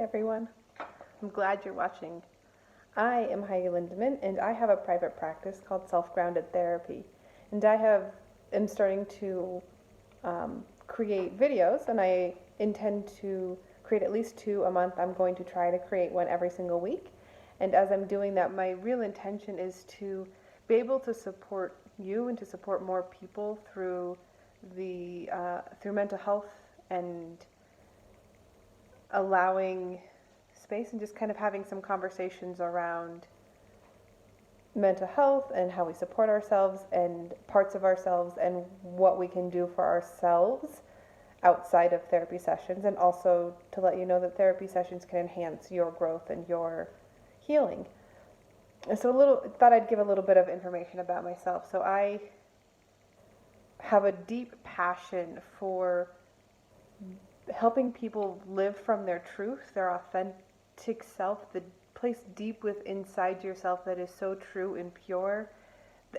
everyone. I'm glad you're watching. I am Heidi Lindemann, and I have a private practice called Self-Grounded Therapy. And am starting to create videos, and I intend to create at least 2 a month. I'm going to try to create one every single week. And as I'm doing that, my real intention is to be able to support you and to support more people through through mental health and allowing space and just kind of having some conversations around mental health and how we support ourselves and parts of ourselves and what we can do for ourselves outside of therapy sessions, and also to let you know that therapy sessions can enhance your growth and your healing. And so thought I'd give a little bit of information about myself. So I have a deep passion for helping people live from their truth, their authentic self, the place deep within inside yourself that is so true and pure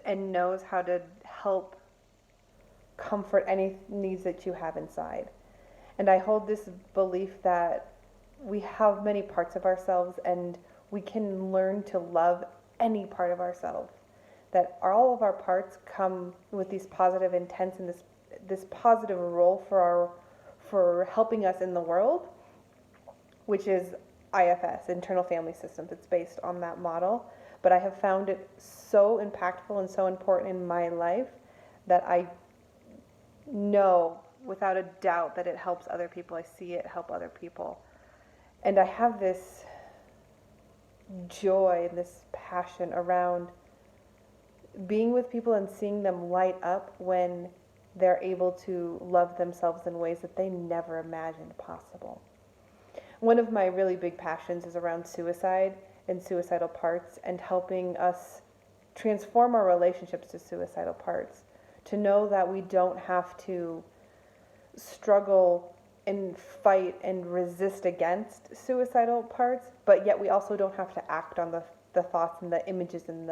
and knows how to help comfort any needs that you have inside. And I hold this belief that we have many parts of ourselves and we can learn to love any part of ourselves. That all of our parts come with these positive intents and this positive role for helping us in the world, which is IFS, Internal Family Systems. It's based on that model. But I have found it so impactful and so important in my life that I know without a doubt that it helps other people. I see it help other people. And I have this joy and this passion around being with people and seeing them light up when they're able to love themselves in ways that they never imagined possible. One of my really big passions is around suicide and suicidal parts and helping us transform our relationships to suicidal parts. To know that we don't have to struggle and fight and resist against suicidal parts, but yet we also don't have to act on the thoughts and the images and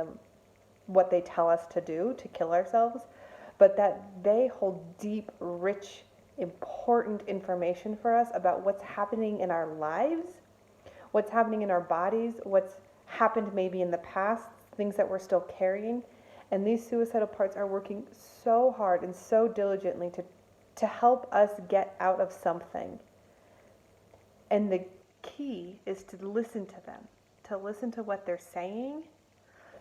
what they tell us to do to kill ourselves, but that they hold deep, rich, important information for us about what's happening in our lives, what's happening in our bodies, what's happened maybe in the past, things that we're still carrying. And these suicidal parts are working so hard and so diligently to help us get out of something. And the key is to listen to them, to listen to what they're saying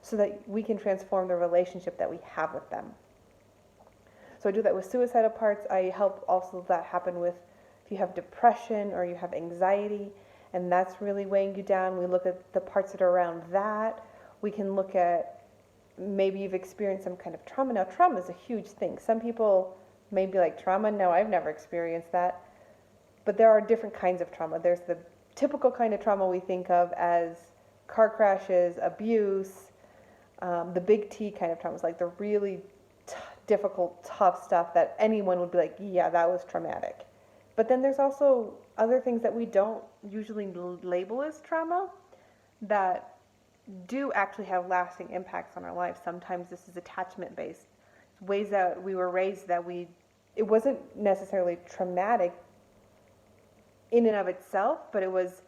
so that we can transform the relationship that we have with them. So I do that with suicidal parts. I help also that happen with if you have depression or you have anxiety and that's really weighing you down. We look at the parts that are around that. We can look at maybe you've experienced some kind of trauma. Now, trauma is a huge thing. Some people may be like, trauma? No, I've never experienced that. But there are different kinds of trauma. There's the typical kind of trauma we think of as car crashes, abuse, the big T kind of traumas, like the really difficult, tough stuff that anyone would be like, yeah, that was traumatic. But then there's also other things that we don't usually label as trauma that do actually have lasting impacts on our life. Sometimes this is attachment based. It's ways that we were raised that it wasn't necessarily traumatic in and of itself, but it was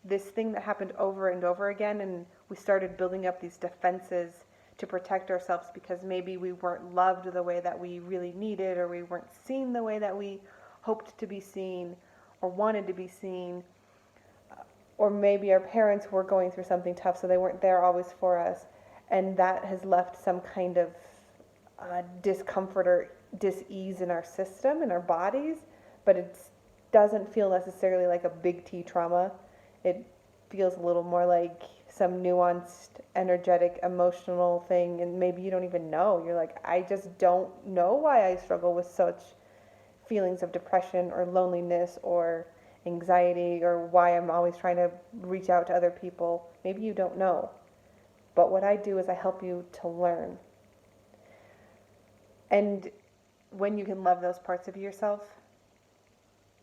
this thing that happened over and over again, and we started building up these defenses to protect ourselves because maybe we weren't loved the way that we really needed, or we weren't seen the way that we hoped to be seen or wanted to be seen, or maybe our parents were going through something tough so they weren't there always for us, and that has left some kind of discomfort or dis-ease in our system, in our bodies, but it doesn't feel necessarily like a big T trauma. It feels a little more like some nuanced, energetic, emotional thing, and maybe you don't even know. You're like, I just don't know why I struggle with such feelings of depression or loneliness or anxiety, or why I'm always trying to reach out to other people. Maybe you don't know. But what I do is I help you to learn. And when you can love those parts of yourself,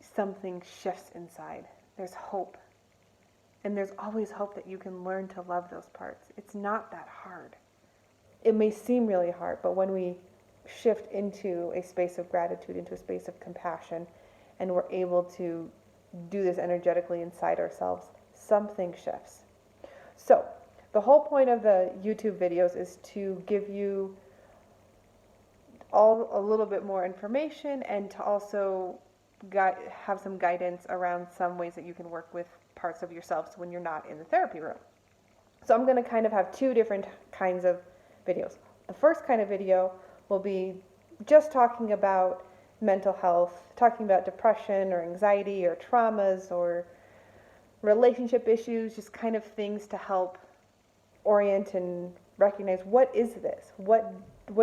something shifts inside. There's hope. And there's always hope that you can learn to love those parts. It's not that hard. It may seem really hard, but when we shift into a space of gratitude, into a space of compassion, and we're able to do this energetically inside ourselves, something shifts. So the whole point of the YouTube videos is to give you all a little bit more information and to also have some guidance around some ways that you can work with parts of yourselves when you're not in the therapy room. So I'm going to kind of have two different kinds of videos. The first kind of video will be just talking about mental health, talking about depression or anxiety or traumas or relationship issues, just kind of things to help orient and recognize, what is this? What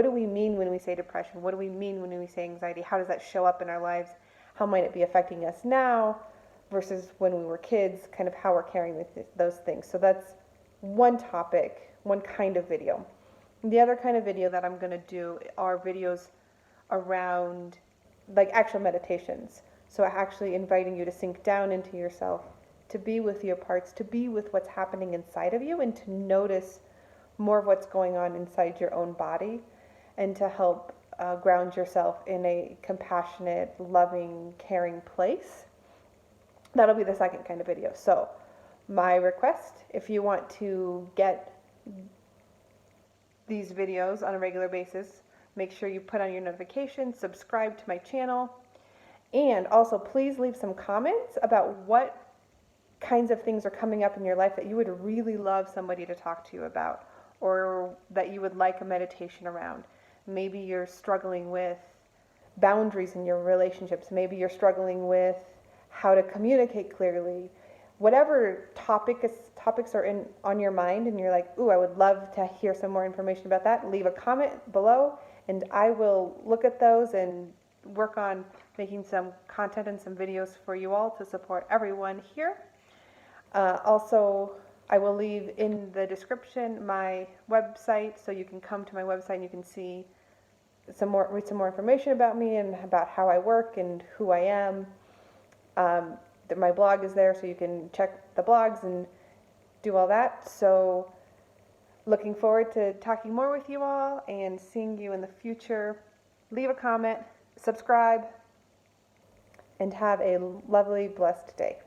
do we mean when we say depression? What do we mean when we say anxiety? How does that show up in our lives? How might it be affecting us now versus when we were kids, kind of how we're carrying those things. So that's one topic, one kind of video. The other kind of video that I'm going to do are videos around like actual meditations. So actually inviting you to sink down into yourself, to be with your parts, to be with what's happening inside of you, and to notice more of what's going on inside your own body, and to help ground yourself in a compassionate, loving, caring place. That'll be the second kind of video. So my request, if you want to get these videos on a regular basis, make sure you put on your notifications, subscribe to my channel, and also please leave some comments about what kinds of things are coming up in your life that you would really love somebody to talk to you about, or that you would like a meditation around. Maybe you're struggling with boundaries in your relationships. Maybe you're struggling with how to communicate clearly. Whatever topics are on your mind and you're like, ooh, I would love to hear some more information about that, leave a comment below and I will look at those and work on making some content and some videos for you all to support everyone here. Also, I will leave in the description my website, so you can come to my website and you can see read some more information about me and about how I work and who I am. My blog is there, so you can check the blogs and do all that. So looking forward to talking more with you all and seeing you in the future. Leave a comment, subscribe, and have a lovely, blessed day.